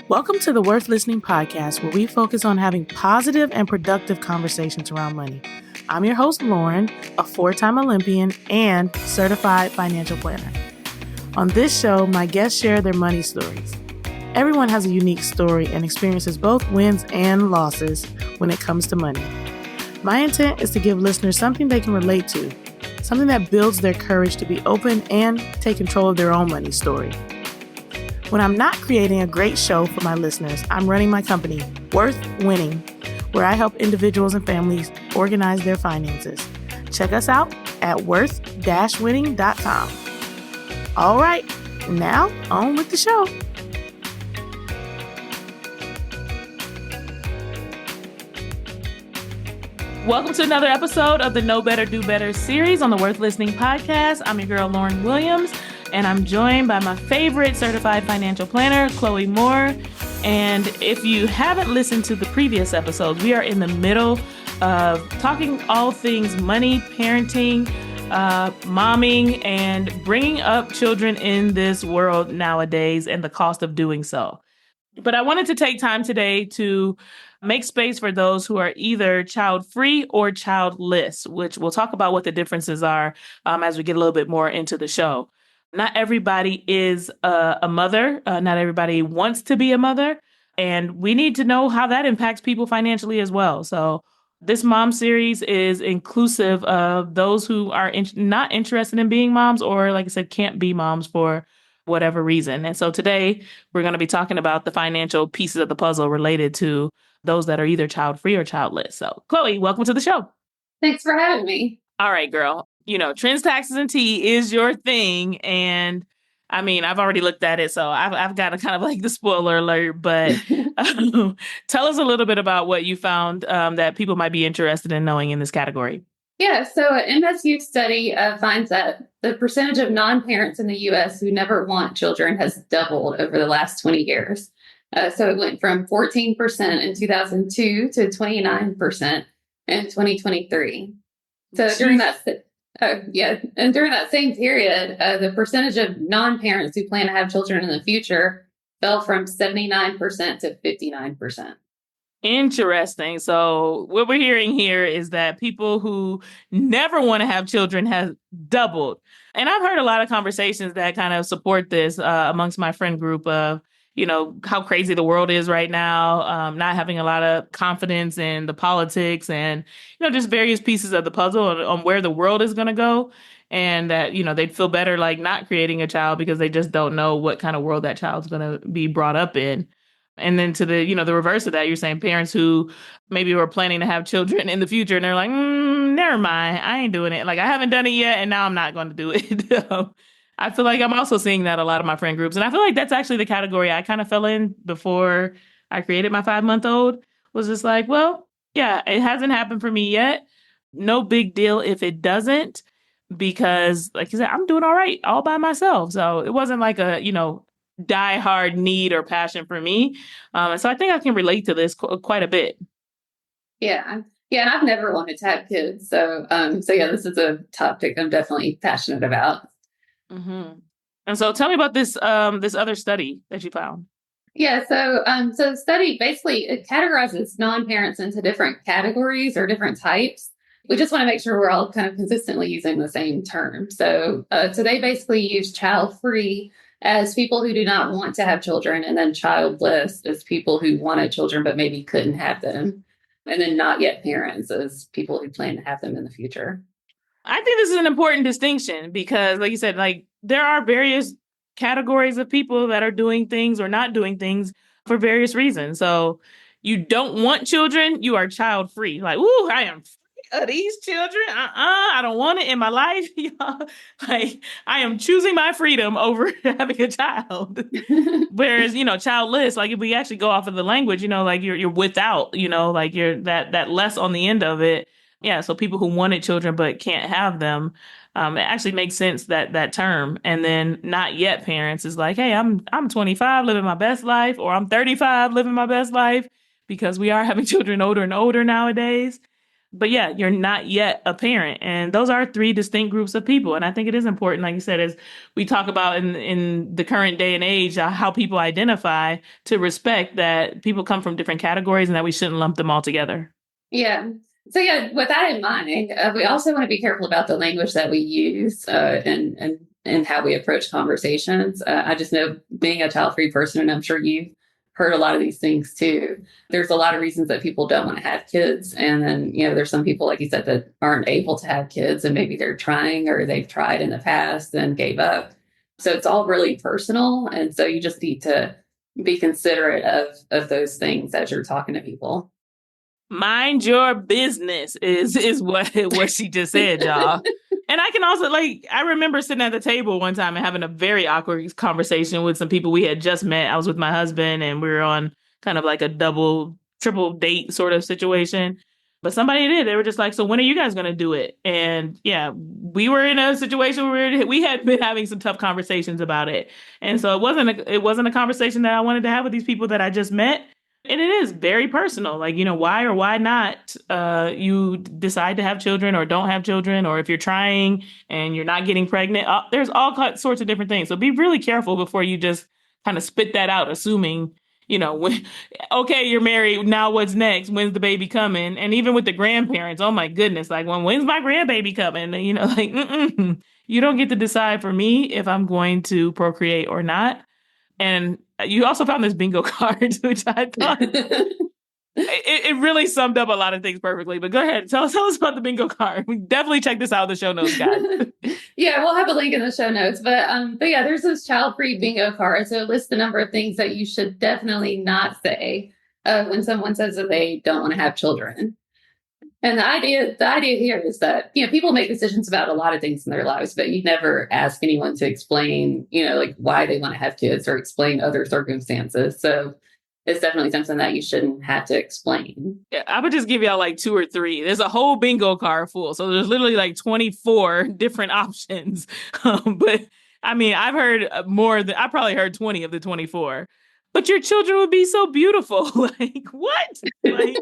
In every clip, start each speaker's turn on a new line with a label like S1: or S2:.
S1: Welcome to the Worth Listening podcast, where we focus on having positive and productive conversations around money. I'm your host, Lauren, a 4-time Olympian and certified financial planner. On this show, my guests share their money stories. Everyone has a unique story and experiences both wins and losses when it comes to money. My intent is to give listeners something they can relate to, something that builds their courage to be open and take control of their own money story. When I'm not creating a great show for my listeners, I'm running my company, Worth Winning, where I help individuals and families organize their finances. Check us out at worth-winning.com. All right, now on with the show. Welcome to another episode of the Know Better, Do Better series on the Worth Listening podcast. I'm your girl, Lauren Williams, and I'm joined by my favorite certified financial planner, Chloe Moore. And if you haven't listened to the previous episodes, we are in the middle of talking all things money, parenting, momming, and bringing up children in this world nowadays and the cost of doing so. But I wanted to take time today to make space for those who are either child-free or childless, which we'll talk about what the differences are as we get a little bit more into the show. Not everybody is a mother. Not everybody wants to be a mother. And we need to know how that impacts people financially as well. So this mom series is inclusive of those who are not interested in being moms or, like I said, can't be moms for whatever reason. And so today we're going to be talking about the financial pieces of the puzzle related to those that are either child-free or childless. So Chloe, welcome to the show.
S2: Thanks for having me.
S1: All right, girl. You know, trends, taxes, and tea is your thing. And I mean, I've already looked at it, so I've got a kind of like the spoiler alert, but tell us a little bit about what you found that people might be interested in knowing in this category.
S2: Yeah, so an MSU study finds that the percentage of non-parents in the U.S. who never want children has doubled over the last 20 years. So it went from 14% in 2002 to 29% in 2023. So during that during that same period, the percentage of non-parents who plan to have children in the future fell from 79% to 59%.
S1: Interesting. So what we're hearing here is that people who never want to have children have doubled. And I've heard a lot of conversations that kind of support this amongst my friend group of, you know, how crazy the world is right now, not having a lot of confidence in the politics and, you know, just various pieces of the puzzle on where the world is going to go. And that, you know, they'd feel better like not creating a child because they just don't know what kind of world that child's going to be brought up in. And then to the, you know, the reverse of that, you're saying parents who maybe were planning to have children in the future and they're like, never mind, I ain't doing it. Like, I haven't done it yet. And now I'm not going to do it. I feel like I'm also seeing that a lot of my friend groups. And I feel like that's actually the category I kind of fell in before I created my 5-month-old, was just like, well, yeah, it hasn't happened for me yet. No big deal if it doesn't, because like you said, I'm doing all right all by myself. So it wasn't like a, you know, die hard need or passion for me. And so I think I can relate to this quite a bit.
S2: Yeah. Yeah. And I've never wanted to have kids. So yeah, this is a topic I'm definitely passionate about.
S1: Mm-hmm. And so tell me about this this other study that you found.
S2: Yeah, so the study basically it categorizes non-parents into different categories or different types. We just want to make sure we're all kind of consistently using the same term. So they basically use child-free as people who do not want to have children, and then childless as people who wanted children but maybe couldn't have them, and then not yet parents as people who plan to have them in the future.
S1: I think this is an important distinction because, like you said, like there are various categories of people that are doing things or not doing things for various reasons. So you don't want children, you are child free. Like, ooh, I am free of these children. I don't want it in my life. Like, I am choosing my freedom over having a child. Whereas, you know, childless, like if we actually go off of the language, you know, like you're without, you know, like you're that less on the end of it. Yeah, so people who wanted children but can't have them, it actually makes sense that term. And then not yet parents is like, hey, I'm 25 living my best life, or I'm 35 living my best life, because we are having children older and older nowadays. but yeah, you're not yet a parent. And those are three distinct groups of people. And I think it is important, like you said, as we talk about in the current day and age, how people identify, to respect that people come from different categories and that we shouldn't lump them all together.
S2: Yeah. So yeah, with that in mind, we also want to be careful about the language that we use and how we approach conversations. I just know, being a child-free person, and I'm sure you've heard a lot of these things too. There's a lot of reasons that people don't want to have kids, and then there's some people, like you said, that aren't able to have kids, and maybe they're trying or they've tried in the past and gave up. So it's all really personal, and so you just need to be considerate of those things as you're talking to people.
S1: Mind your business is what she just said, y'all. And I can also, like, I remember sitting at the table one time and having a very awkward conversation with some people we had just met. I was with my husband and we were on kind of like a double, triple date sort of situation. But somebody did. They were just like, so when are you guys going to do it? And yeah, we were in a situation where we had been having some tough conversations about it. And so it wasn't a conversation that I wanted to have with these people that I just met. And it is very personal. Like, why or why not you decide to have children or don't have children, or if you're trying and you're not getting pregnant. There's all sorts of different things. So be really careful before you just kind of spit that out, assuming, okay, you're married. Now what's next? When's the baby coming? And even with the grandparents, oh my goodness, like, when's my grandbaby coming? Like, you don't get to decide for me if I'm going to procreate or not. And you also found this bingo card, which I thought it really summed up a lot of things perfectly. But go ahead, tell us about the bingo card. We definitely check this out in the show notes, guys.
S2: Yeah, we'll have a link in the show notes. But yeah, there's this child-free bingo card. So it lists the number of things that you should definitely not say when someone says that they don't want to have children. And the idea here is that, people make decisions about a lot of things in their lives, but you never ask anyone to explain, like, why they want to have kids or explain other circumstances. So it's definitely something that you shouldn't have to explain.
S1: Yeah, I would just give y'all like 2 or 3. There's a whole bingo card full. So there's literally like 24 different options. But I mean, I've heard I probably heard 20 of the 24. But your children would be so beautiful. Like, what? Like,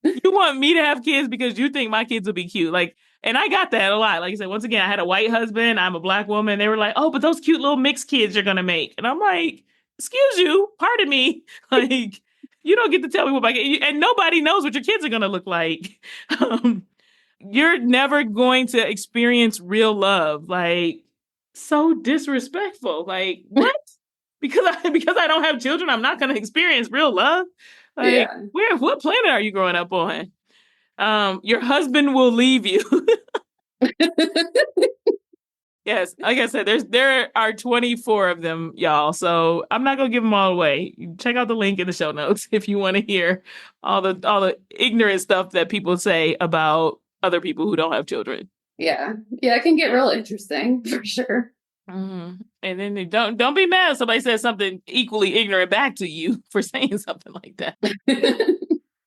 S1: you want me to have kids because you think my kids will be cute. Like, and I got that a lot. Like I said, once again, I had a white husband. I'm a black woman. They were like, oh, but those cute little mixed kids you're going to make. And I'm like, excuse you, pardon me. Like, you don't get to tell me what my kid, and nobody knows what your kids are going to look like. You're never going to experience real love. Like, so disrespectful. Like, what? Because I don't have children, I'm not going to experience real love. Like, what planet are you growing up on? Your husband will leave you. Yes, like I said, there are 24 of them, y'all. So I'm not gonna give them all away. Check out the link in the show notes if you want to hear all the ignorant stuff that people say about other people who don't have children.
S2: Yeah, it can get real interesting for sure.
S1: Mm-hmm. And then don't be mad if somebody says something equally ignorant back to you for saying something like that.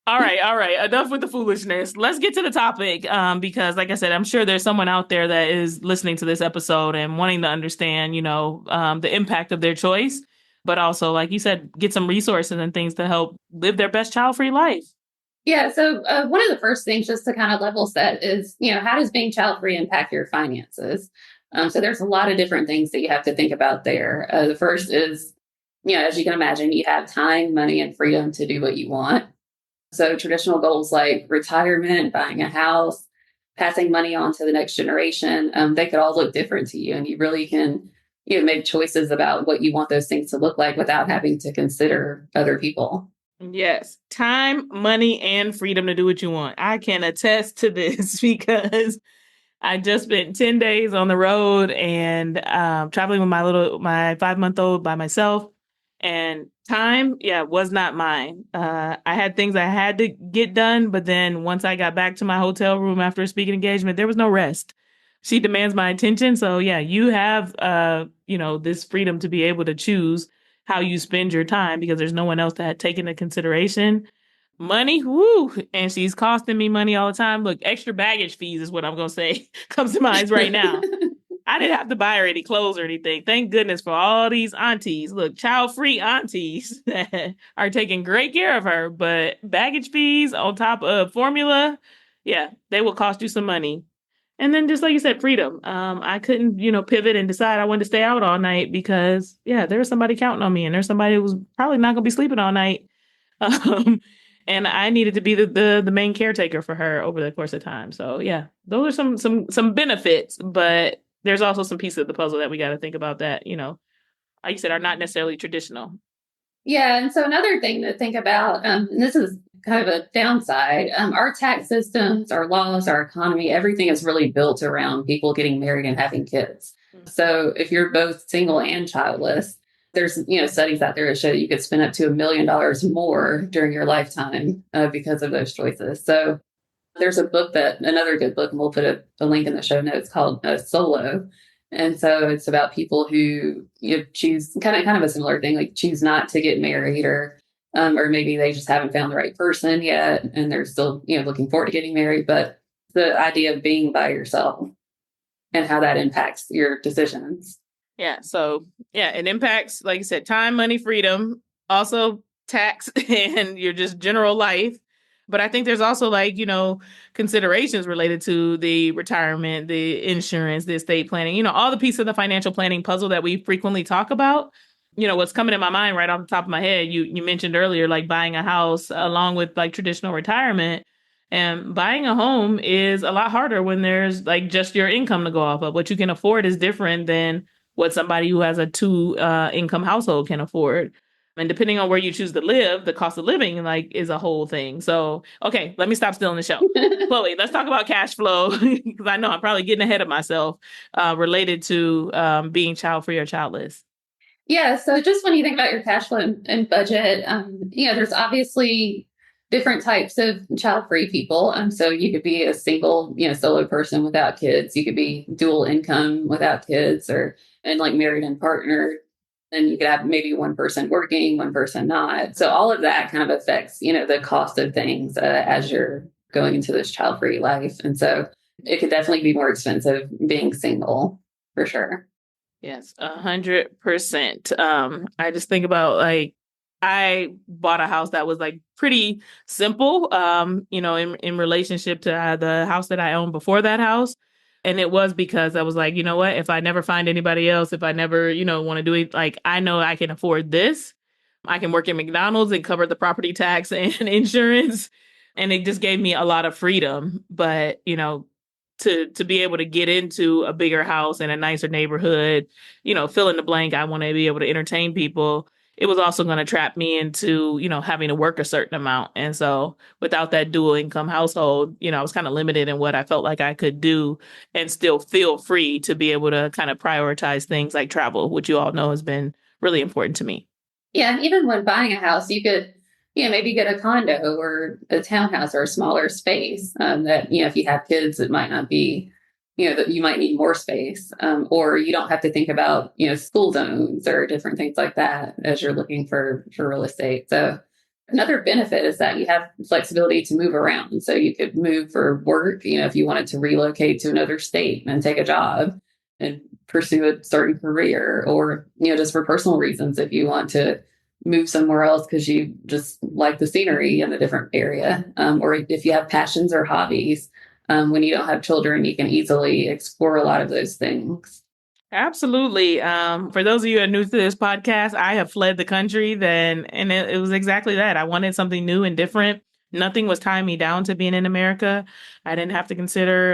S1: All right. Enough with the foolishness. Let's get to the topic because, like I said, I'm sure there's someone out there that is listening to this episode and wanting to understand, the impact of their choice, but also, like you said, get some resources and things to help live their best child-free life.
S2: Yeah. So one of the first things, just to kind of level set, is, how does being child-free impact your finances? So there's a lot of different things that you have to think about there. The first is, as you can imagine, you have time, money, and freedom to do what you want. So traditional goals like retirement, buying a house, passing money on to the next generation, they could all look different to you. And you really can make choices about what you want those things to look like without having to consider other people.
S1: Yes. Time, money, and freedom to do what you want. I can attest to this because I just spent 10 days on the road and traveling with my 5-month-old by myself. And time, was not mine. I had things I had to get done, but then once I got back to my hotel room after a speaking engagement, there was no rest. She demands my attention. So you have, this freedom to be able to choose how you spend your time because there's no one else that take into consideration. Money, woo, and she's costing me money all the time. Look, extra baggage fees is what I'm going to say comes to mind right now. I didn't have to buy her any clothes or anything. Thank goodness for all these aunties. Look, child-free aunties that are taking great care of her. But baggage fees on top of formula, Yeah, they will cost you some money. And then just like you said, freedom. I couldn't, pivot and decide I wanted to stay out all night because there was somebody counting on me and there's somebody who was probably not gonna be sleeping all night. Um, and I needed to be the main caretaker for her over the course of time. So yeah, those are some benefits, but there's also some pieces of the puzzle that we got to think about that, like you said, are not necessarily traditional.
S2: Yeah, and so another thing to think about, and this is kind of a downside, our tax systems, our laws, our economy, everything is really built around people getting married and having kids. So if you're both single and childless, there's studies out there that show that you could spend up to $1 million more during your lifetime because of those choices. So there's a book another good book, and we'll put a link in the show notes called Solo. And so it's about people who choose kind of a similar thing, like choose not to get married, or maybe they just haven't found the right person yet, and they're still looking forward to getting married. But the idea of being by yourself and how that impacts your decisions.
S1: Yeah. So yeah, it impacts, like you said, time, money, freedom, also tax and your just general life. But I think there's also considerations related to the retirement, the insurance, the estate planning, all the pieces of the financial planning puzzle that we frequently talk about. What's coming in my mind right off the top of my head, you mentioned earlier, like buying a house along with like traditional retirement. And buying a home is a lot harder when there's like just your income to go off of. What you can afford is different than what somebody who has a two income household can afford. And depending on where you choose to live, the cost of living is a whole thing. So, okay, let me stop stealing the show. Chloe, let's talk about cash flow because I know I'm probably getting ahead of myself related to being child free or childless.
S2: Yeah, so just when you think about your cash flow and budget, there's obviously different types of child-free people. So you could be a single, solo person without kids. You could be dual income without kids, and like married and partnered. Then you could have maybe one person working, one person not. So all of that kind of affects, the cost of things as you're going into this child-free life. And so it could definitely be more expensive being single, for sure.
S1: Yes, 100%. I just think about I bought a house that was like pretty simple, in relationship to the house that I owned before that house. And it was because I was like, you know what, if I never find anybody else, if I never, want to do it, like I know I can afford this. I can work at McDonald's and cover the property tax and insurance. And it just gave me a lot of freedom. But, to be able to get into a bigger house in a nicer neighborhood, fill in the blank, I want to be able to entertain people. It was also going to trap me into, having to work a certain amount. And so without that dual income household, I was kind of limited in what I felt like I could do and still feel free to be able to kind of prioritize things like travel, which you all know has been really important to me.
S2: Yeah, even when buying a house, you could, maybe get a condo or a townhouse or a smaller space that, if you have kids, it might not be, that you might need more space, or you don't have to think about, school zones or different things like that as you're looking for real estate. So another benefit is that you have flexibility to move around. So you could move for work, if you wanted to relocate to another state and take a job and pursue a certain career, or, just for personal reasons, if you want to move somewhere else because you just like the scenery in a different area, or if you have passions or hobbies. When you don't have children, you can easily explore a lot of those things.
S1: Absolutely. For those of you who are new to this podcast, I have fled the country then, and it was exactly that. I wanted something new and different. Nothing was tying me down to being in America. I didn't have to consider,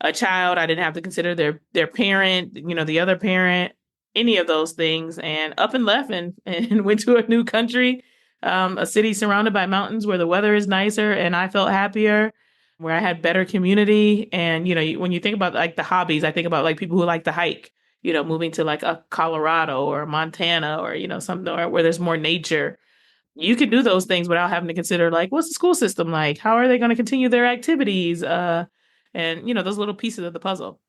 S1: a child. I didn't have to consider their parent, the other parent, any of those things, and up and left and went to a new country, a city surrounded by mountains where the weather is nicer and I felt happier, where I had better community. And, when you think about like the hobbies, I think about like people who like to hike, moving to like a Colorado or Montana or, somewhere where there's more nature. You can do those things without having to consider like, what's the school system like? How are they going to continue their activities? And, those little pieces of the puzzle.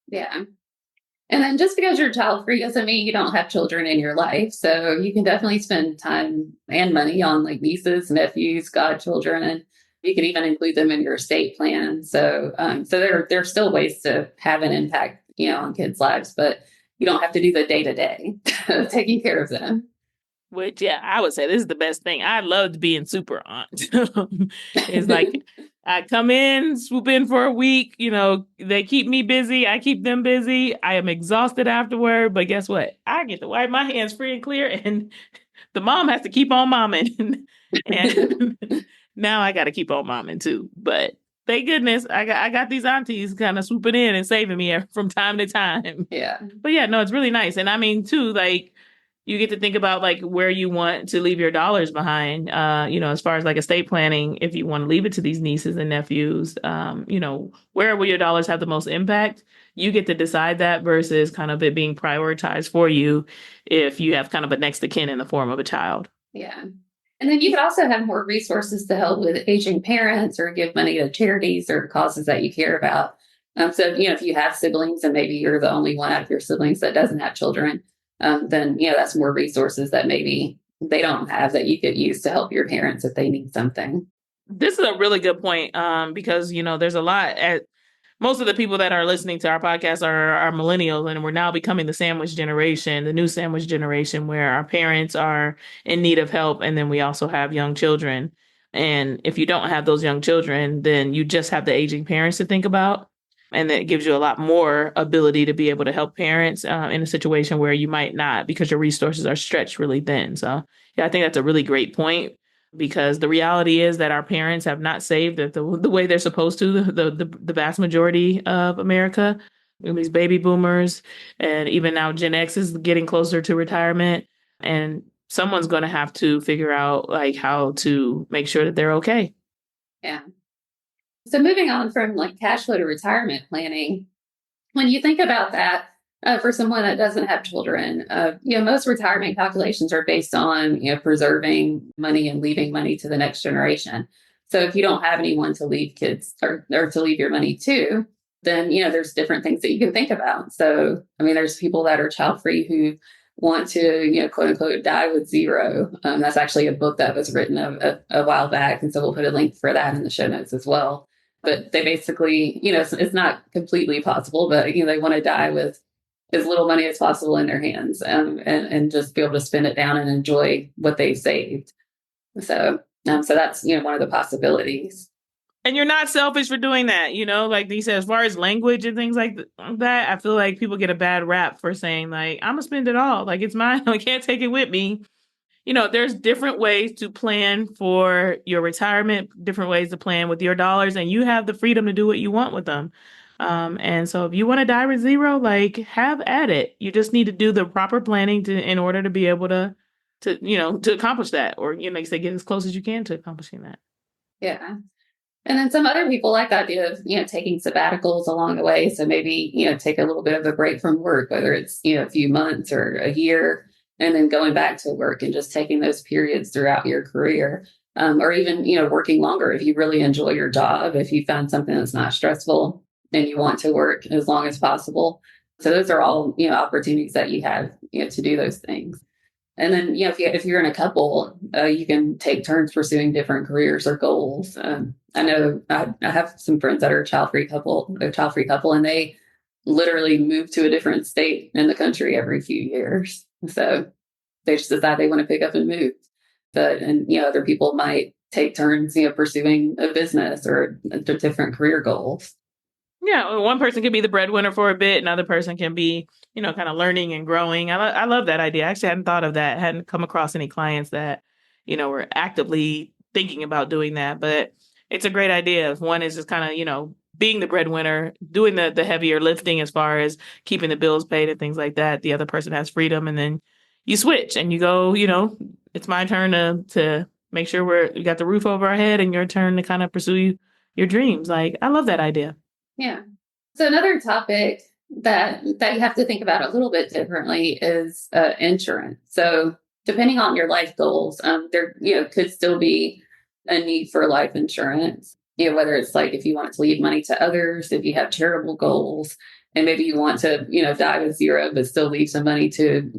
S2: Yeah. And then just because you're child free doesn't mean you don't have children in your life. So you can definitely spend time and money on like nieces, nephews, godchildren, and you can even include them in your estate plan. So, so there's still ways to have an impact, on kids' lives, but you don't have to do the day to day taking care of them.
S1: Which, yeah, I would say this is the best thing. I loved being super aunt. It's like I come in, swoop in for a week. They keep me busy. I keep them busy. I am exhausted afterward. But guess what? I get to wipe my hands free and clear, and the mom has to keep on momming. And now I got to keep on momming too. But thank goodness I got these aunties kind of swooping in and saving me from time to time.
S2: Yeah.
S1: But yeah, no, it's really nice. And I mean, too, like, you get to think about like where you want to leave your dollars behind, as far as like estate planning, if you want to leave it to these nieces and nephews, where will your dollars have the most impact? You get to decide that versus kind of it being prioritized for you if you have kind of a next of kin in the form of a child.
S2: Yeah. And then you could also have more resources to help with aging parents or give money to charities or causes that you care about. So, if you have siblings and maybe you're the only one out of your siblings that doesn't have children, then, that's more resources that maybe they don't have that you could use to help your parents if they need something.
S1: This is a really good point, because, there's a lot most of the people that are listening to our podcast are millennials, and we're now becoming the sandwich generation, the new sandwich generation, where our parents are in need of help. And then we also have young children. And if you don't have those young children, then you just have the aging parents to think about. And that gives you a lot more ability to be able to help parents in a situation where you might not, because your resources are stretched really thin. So yeah, I think that's a really great point, because the reality is that our parents have not saved it the way they're supposed to, the vast majority of America. These baby boomers, and even now Gen X is getting closer to retirement, and someone's going to have to figure out like how to make sure that they're okay.
S2: Yeah. So moving on from like cash flow to retirement planning, when you think about that, for someone that doesn't have children, most retirement calculations are based on, preserving money and leaving money to the next generation. So if you don't have anyone to leave kids or to leave your money to, then, there's different things that you can think about. So, I mean, there's people that are child free who want to, quote unquote, die with zero. That's actually a book that was written a while back. And so we'll put a link for that in the show notes as well. But they basically, it's not completely possible, but, they want to die with as little money as possible in their hands, and just be able to spend it down and enjoy what they've saved. So that's, one of the possibilities.
S1: And you're not selfish for doing that, like he said, as far as language and things like that, I feel like people get a bad rap for saying like, I'm gonna spend it all. Like, it's mine. I can't take it with me. There's different ways to plan for your retirement, different ways to plan with your dollars, and you have the freedom to do what you want with them. And so if you want to die with zero, like, have at it. You just need to do the proper planning in order to be able to accomplish that, or, like say, get as close as you can to accomplishing that.
S2: Yeah. And then some other people like the idea of, taking sabbaticals along the way. So maybe, take a little bit of a break from work, whether it's, a few months or a year, and then going back to work and just taking those periods throughout your career, or even, working longer if you really enjoy your job, if you find something that's not stressful and you want to work as long as possible. So those are all, opportunities that you have, to do those things. And then, if you're in a couple, you can take turns pursuing different careers or goals. I know I have some friends that are a child-free couple, and they literally move to a different state in the country every few years. So they just decide they want to pick up and move. And other people might take turns, pursuing a business or different career goals.
S1: Yeah, one person can be the breadwinner for a bit. Another person can be, kind of learning and growing. I love that idea. I actually hadn't thought of that. Hadn't come across any clients that, were actively thinking about doing that. But it's a great idea. If one is just kind of, being the breadwinner, doing the heavier lifting as far as keeping the bills paid and things like that. The other person has freedom, and then you switch and you go, it's my turn to make sure we got the roof over our head, and your turn to kind of pursue your dreams. Like, I love that idea.
S2: Yeah. So another topic that you have to think about a little bit differently is insurance. So depending on your life goals, there could still be a need for life insurance. Whether it's like if you want to leave money to others, if you have charitable goals, and maybe you want to die with zero but still leave some money to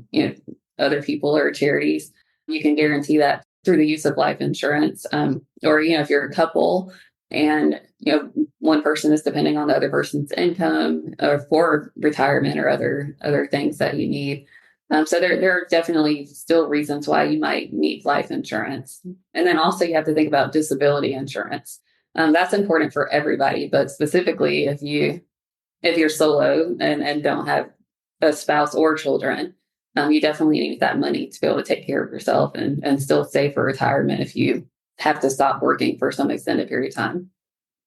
S2: other people or charities, you can guarantee that through the use of life insurance. Or if you're a couple and one person is depending on the other person's income or for retirement or other things that you need. So there are definitely still reasons why you might need life insurance. And then also you have to think about disability insurance. That's important for everybody, but specifically if you're solo and don't have a spouse or children, you definitely need that money to be able to take care of yourself and still save for retirement if you have to stop working for some extended period of time.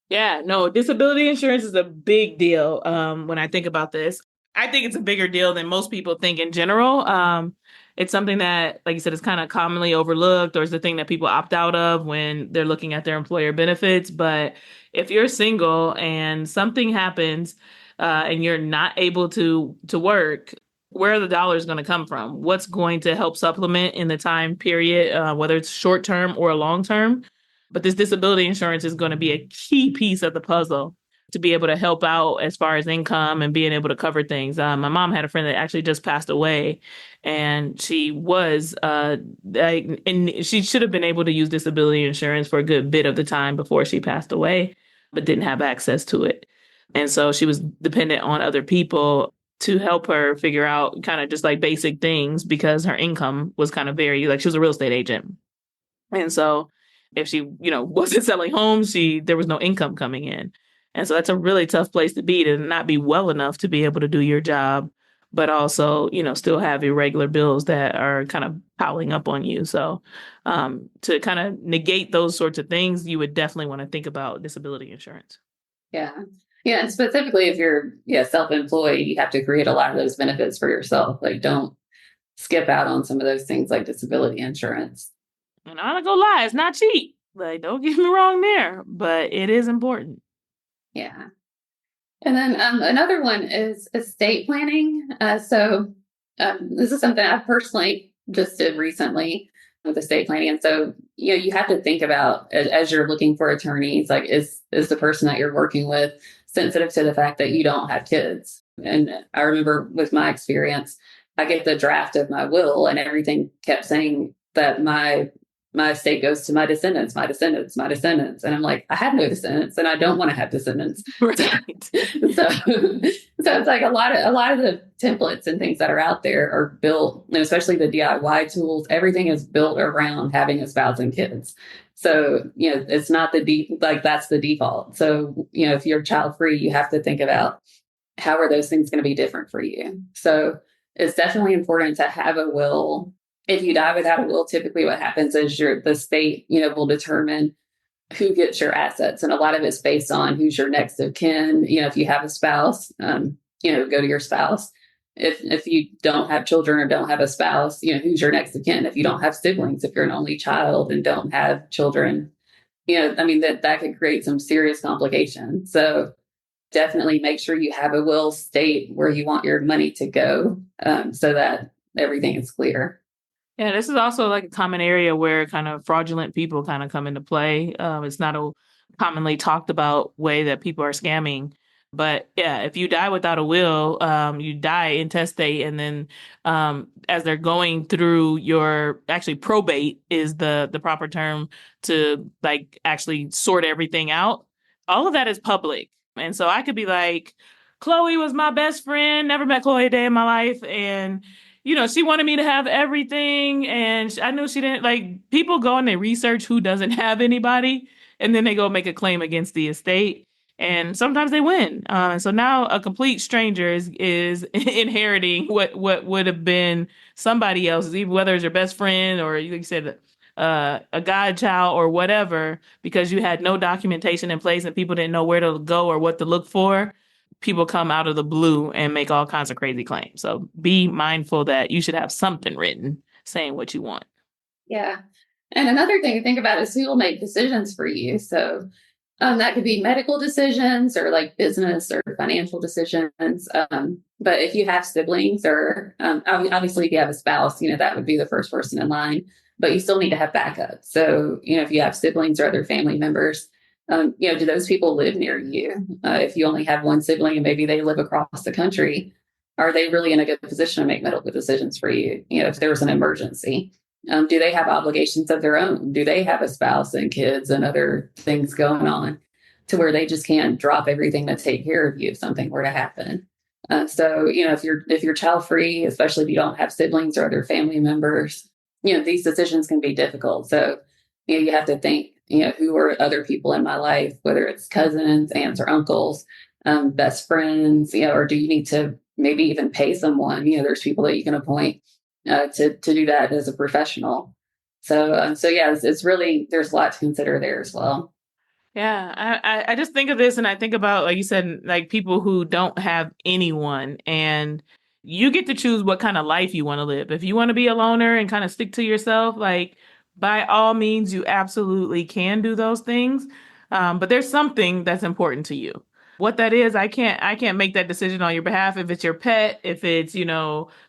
S1: Yeah, no, disability insurance is a big deal. When I think about this, I think it's a bigger deal than most people think in general. It's something that, like you said, is kind of commonly overlooked, or is the thing that people opt out of when they're looking at their employer benefits. But if you're single and something happens, and you're not able to work, where are the dollars going to come from? What's going to help supplement in the time period, whether it's short term or long term? But this disability insurance is going to be a key piece of the puzzle to be able to help out as far as income and being able to cover things. My mom had a friend that actually just passed away, and she was and she should have been able to use disability insurance for a good bit of the time before she passed away, but didn't have access to it. And so she was dependent on other people to help her figure out kind of just like basic things because her income was kind of very, like, she was a real estate agent. And so if she, wasn't selling homes, there was no income coming in. And so that's a really tough place to be, to not be well enough to be able to do your job, but also, still have irregular bills that are kind of piling up on you. So to kind of negate those sorts of things, you would definitely want to think about disability insurance.
S2: Yeah. Yeah. And specifically if you're self-employed, you have to create a lot of those benefits for yourself. Like don't skip out on some of those things like disability insurance.
S1: And I'm not gonna lie, it's not cheap. Like, don't get me wrong there, but it is important.
S2: Yeah. And then another one is estate planning. This is something I personally just did recently with estate planning. And so, you have to think about as you're looking for attorneys, like is the person that you're working with sensitive to the fact that you don't have kids? And I remember with my experience, I get the draft of my will and everything kept saying that my estate goes to my descendants, my descendants, my descendants. And I'm like, I have no descendants and I don't want to have descendants.
S1: Right.
S2: So it's like a lot of the templates and things that are out there are built, and especially the DIY tools, everything is built around having a spouse and kids. So, it's not that's the default. So, if you're child free, you have to think about how are those things going to be different for you. So it's definitely important to have a will. If you die without a will, typically what happens is the state, will determine who gets your assets. And a lot of it's based on who's your next of kin. If you have a spouse, go to your spouse. If you don't have children or don't have a spouse, who's your next of kin? If you don't have siblings, if you're an only child and don't have children, that could create some serious complications. So definitely make sure you have a will state where you want your money to go, so that everything is clear.
S1: Yeah, this is also like a common area where kind of fraudulent people kind of come into play. It's not a commonly talked about way that people are scamming. But yeah, if you die without a will, you die intestate, and then as they're going through actually probate is the proper term to like actually sort everything out. All of that is public. And so I could be like, Chloe was my best friend, never met Chloe a day in my life. And she wanted me to have everything. And I knew she didn't. Like, people go and they research who doesn't have anybody. And then they go make a claim against the estate. And sometimes they win. And so now a complete stranger is inheriting what would have been somebody else's, even whether it's your best friend or, like you said, a godchild or whatever, because you had no documentation in place and people didn't know where to go or what to look for. People come out of the blue and make all kinds of crazy claims. So be mindful that you should have something written saying what you want.
S2: Yeah. And another thing to think about is who will make decisions for you. So that could be medical decisions or like business or financial decisions. But if you have siblings or obviously if you have a spouse, that would be the first person in line, but you still need to have backup. So, if you have siblings or other family members, do those people live near you? If you only have one sibling and maybe they live across the country, are they really in a good position to make medical decisions for you? If there was an emergency, do they have obligations of their own? Do they have a spouse and kids and other things going on to where they just can't drop everything to take care of you if something were to happen? So, if you're child free, especially if you don't have siblings or other family members, these decisions can be difficult. So, you have to think who are other people in my life, whether it's cousins, aunts, or uncles, best friends, or do you need to maybe even pay someone? There's people that you can appoint to do that as a professional. So yeah, it's really, there's a lot to consider there as well.
S1: Yeah, I just think of this and I think about, like you said, like people who don't have anyone, and you get to choose what kind of life you want to live. If you want to be a loner and kind of stick to yourself, like by all means, you absolutely can do those things. But there's something that's important to you. What that is, I can't make that decision on your behalf. If it's your pet, if it's,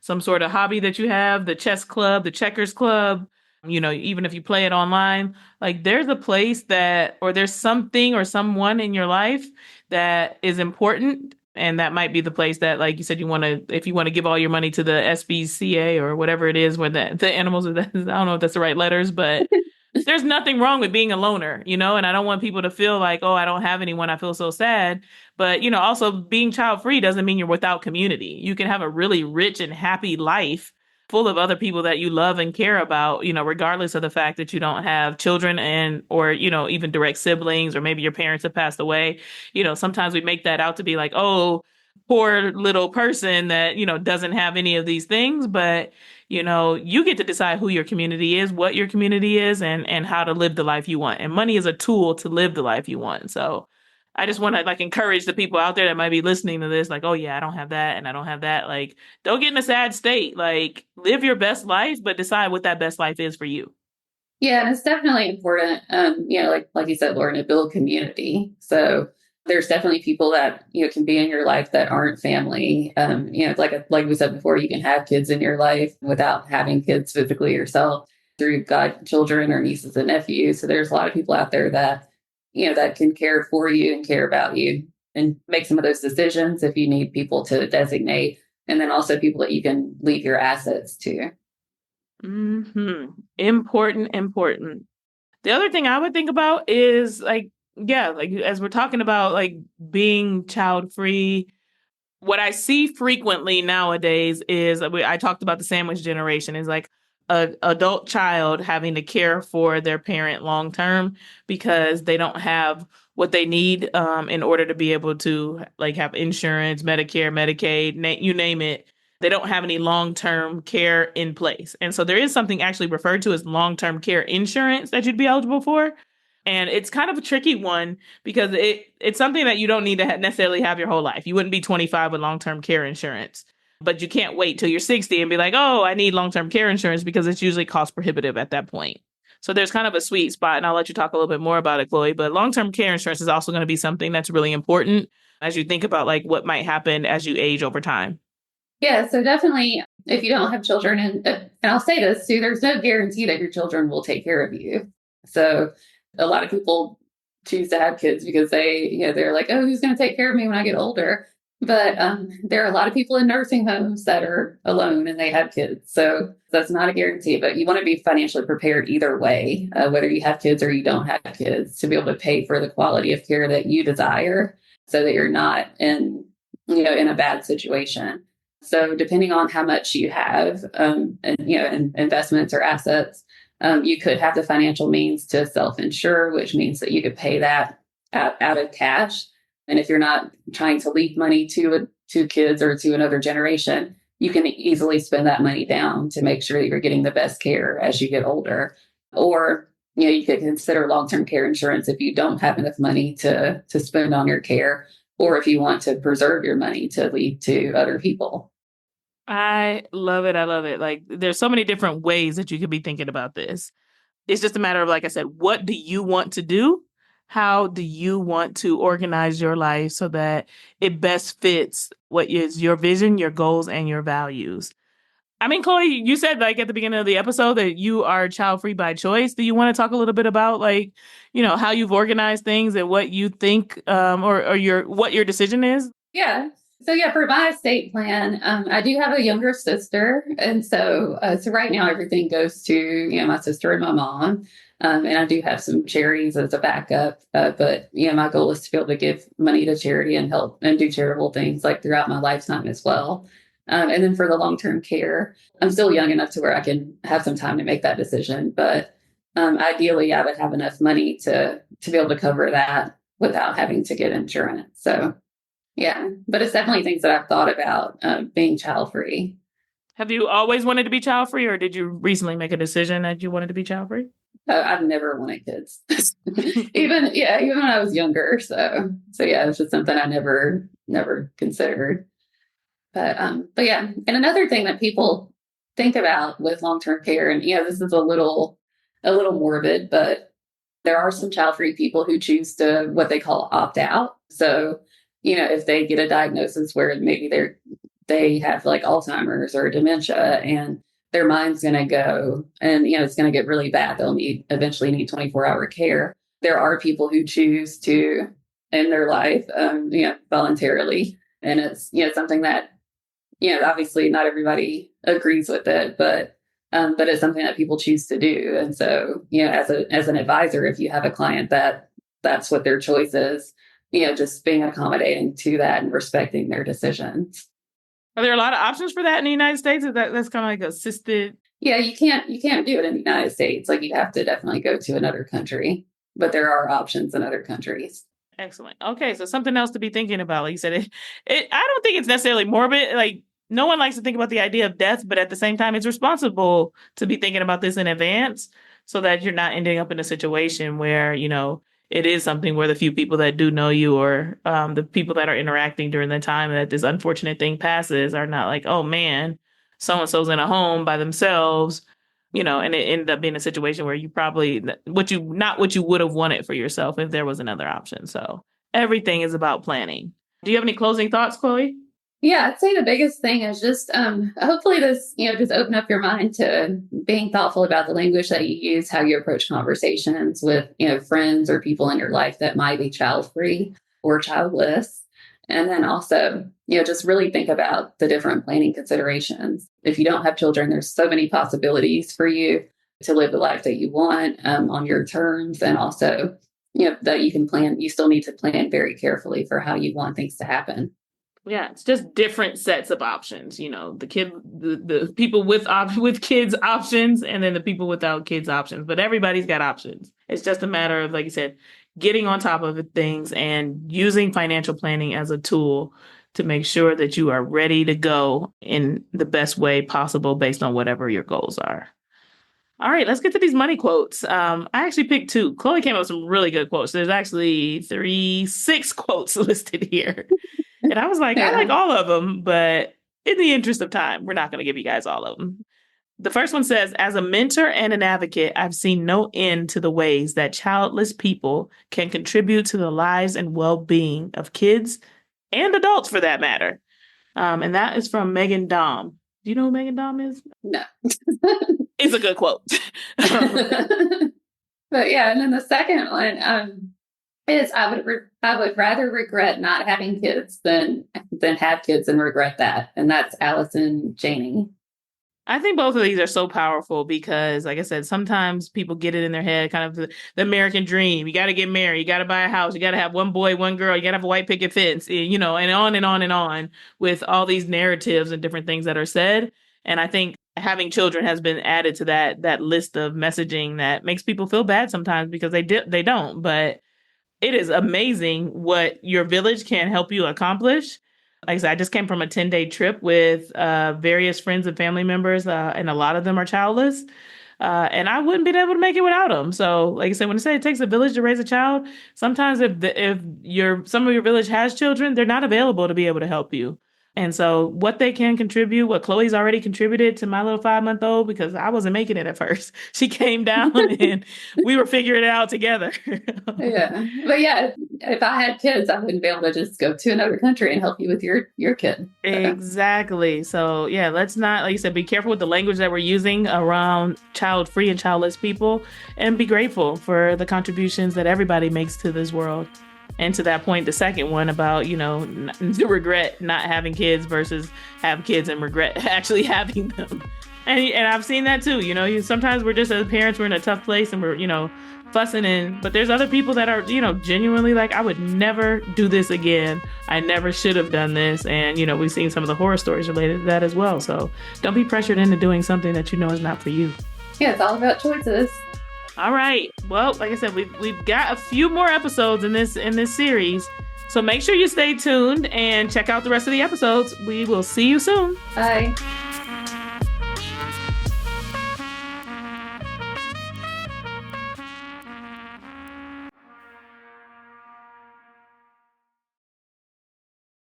S1: some sort of hobby that you have, the chess club, the checkers club, even if you play it online, like there's a place that, or there's something or someone in your life that is important. And that might be the place that, like you said, if you want to give all your money to the SPCA or whatever it is, where the animals are, I don't know if that's the right letters, but there's nothing wrong with being a loner, and I don't want people to feel like, oh, I don't have anyone, I feel so sad. But, also being child free doesn't mean you're without community. You can have a really rich and happy life full of other people that you love and care about, regardless of the fact that you don't have children or, even direct siblings, or maybe your parents have passed away. Sometimes we make that out to be like, oh, poor little person that, doesn't have any of these things. But, you get to decide who your community is, what your community is, and how to live the life you want. And money is a tool to live the life you want. So I just want to like encourage the people out there that might be listening to this, like, oh yeah, I don't have that and I don't have that. Like, don't get in a sad state. Like, live your best life, but decide what that best life is for you.
S2: Yeah, and it's definitely important, like you said, Lauren, to build community. So there's definitely people that can be in your life that aren't family. Like we said before, you can have kids in your life without having kids physically yourself through godchildren or nieces and nephews. So there's a lot of people out there that that can care for you and care about you and make some of those decisions if you need people to designate, and then also people that you can leave your assets to.
S1: Important, important. The other thing I would think about is like, yeah, like as we're talking about like being child free, what I see frequently nowadays is I talked about the sandwich generation, is like a adult child having to care for their parent long term because they don't have what they need in order to be able to like have insurance, Medicare, Medicaid, you name it. They don't have any long term care in place. And so there is something actually referred to as long term care insurance that you'd be eligible for. And it's kind of a tricky one because it's something that you don't need to necessarily have your whole life. You wouldn't be 25 with long-term care insurance, but you can't wait till you're 60 and be like, oh, I need long-term care insurance, because it's usually cost prohibitive at that point. So there's kind of a sweet spot, and I'll let you talk a little bit more about it, Chloe. But long-term care insurance is also going to be something that's really important as you think about like what might happen as you age over time.
S2: Yeah, so definitely if you don't have children, and I'll say this too, there's no guarantee that your children will take care of you. So a lot of people choose to have kids because they're like, oh, who's going to take care of me when I get older? But there are a lot of people in nursing homes that are alone and they have kids. So that's not a guarantee, but you want to be financially prepared either way, whether you have kids or you don't have kids, to be able to pay for the quality of care that you desire so that you're not in a bad situation. So depending on how much you have, in investments or assets, you could have the financial means to self-insure, which means that you could pay that out of cash. And if you're not trying to leave money to kids or to another generation, you can easily spend that money down to make sure that you're getting the best care as you get older. Or you could consider long-term care insurance if you don't have enough money to spend on your care, or if you want to preserve your money to leave to other people.
S1: I love it. I love it. Like there's so many different ways that you could be thinking about this. It's just a matter of, like I said, what do you want to do? How do you want to organize your life so that it best fits what is your vision, your goals, and your values? I mean, Chloe, you said like at the beginning of the episode that you are child free by choice. Do you want to talk a little bit about like, how you've organized things and what you think, or what your decision is?
S2: Yeah. So yeah, for my estate plan, I do have a younger sister, and so right now everything goes to my sister and my mom, and I do have some charities as a backup. But my goal is to be able to give money to charity and help and do charitable things like throughout my lifetime as well. And then for the long term care, I'm still young enough to where I can have some time to make that decision. But ideally, I would have enough money to be able to cover that without having to get insurance. So, yeah, but it's definitely things that I've thought about being child free.
S1: Have you always wanted to be child free, or did you recently make a decision that you wanted to be child free?
S2: I've never wanted kids, even when I was younger. So yeah, it's just something I never considered. But yeah, and another thing that people think about with long term care, and this is a little morbid, but there are some child free people who choose to what they call opt out. So if they get a diagnosis where maybe they have like Alzheimer's or dementia, and their mind's going to go and, it's going to get really bad. They'll eventually need 24-hour care. There are people who choose to end their life, voluntarily. And it's, something that, obviously not everybody agrees with it, but it's something that people choose to do. And so, as an advisor, if you have a client that's what their choice is, just being accommodating to that and respecting their decisions.
S1: Are there a lot of options for that in the United States? That's kind of like assisted?
S2: Yeah, you can't do it in the United States. Like, you'd have to definitely go to another country, but there are options in other countries.
S1: Excellent. Okay, so something else to be thinking about. Like you said, I don't think it's necessarily morbid. Like, no one likes to think about the idea of death, but at the same time, it's responsible to be thinking about this in advance so that you're not ending up in a situation where, it is something where the few people that do know you, or the people that are interacting during the time that this unfortunate thing passes, are not like, oh man, so-and-so's in a home by themselves, and it ended up being a situation where you probably, not what you would have wanted for yourself if there was another option. So everything is about planning. Do you have any closing thoughts, Chloe?
S2: Yeah, I'd say the biggest thing is just hopefully this, just open up your mind to being thoughtful about the language that you use, how you approach conversations with, friends or people in your life that might be child free or childless. And then also, just really think about the different planning considerations. If you don't have children, there's so many possibilities for you to live the life that you want on your terms. And also, that you can plan, you still need to plan very carefully for how you want things to happen.
S1: Yeah, it's just different sets of options. The people with kids options, and then the people without kids options. But everybody's got options. It's just a matter of, like you said, getting on top of things and using financial planning as a tool to make sure that you are ready to go in the best way possible based on whatever your goals are. All right, let's get to these money quotes. I actually picked 2. Chloe came up with some really good quotes. There's actually 6 quotes listed here. And I was like, I like all of them, but in the interest of time, we're not going to give you guys all of them. The first one says, as a mentor and an advocate, I've seen no end to the ways that childless people can contribute to the lives and well-being of kids and adults, for that matter. And that is from Megan Daum. Do you know who Megan Daum is?
S2: No.
S1: It's a good quote.
S2: But yeah, and then the second one is I would rather regret not having kids than have kids and regret that. And that's Allison Janney.
S1: I think both of these are so powerful because, like I said, sometimes people get it in their head, kind of the American dream. You got to get married. You got to buy a house. You got to have one boy, one girl. You got to have a white picket fence, and on and on and on with all these narratives and different things that are said. And I think having children has been added to that list of messaging that makes people feel bad sometimes because they don't. But it is amazing what your village can help you accomplish. Like I said, I just came from a 10-day trip with various friends and family members, and a lot of them are childless. And I wouldn't be able to make it without them. So, like I said, when I say it takes a village to raise a child, sometimes if some of your village has children, they're not available to be able to help you. And so what they can contribute, what Chloe's already contributed to my little 5-month-old, because I wasn't making it at first. She came down and we were figuring it out together.
S2: Yeah. But yeah, if I had kids, I wouldn't be able to just go to another country and help you with your kid.
S1: Exactly. So yeah, let's not, like you said, be careful with the language that we're using around child-free and childless people, and be grateful for the contributions that everybody makes to this world. And to that point, the second one about, to regret not having kids versus have kids and regret actually having them. And I've seen that too. Sometimes we're just, as parents, we're in a tough place and we're, fussing in. But there's other people that are, genuinely like, I would never do this again. I never should have done this. And, we've seen some of the horror stories related to that as well. So don't be pressured into doing something that is not for you.
S2: Yeah, it's all about choices.
S1: All right. Well, like I said, we've got a few more episodes in this series. So make sure you stay tuned and check out the rest of the episodes. We will see you soon.
S2: Bye.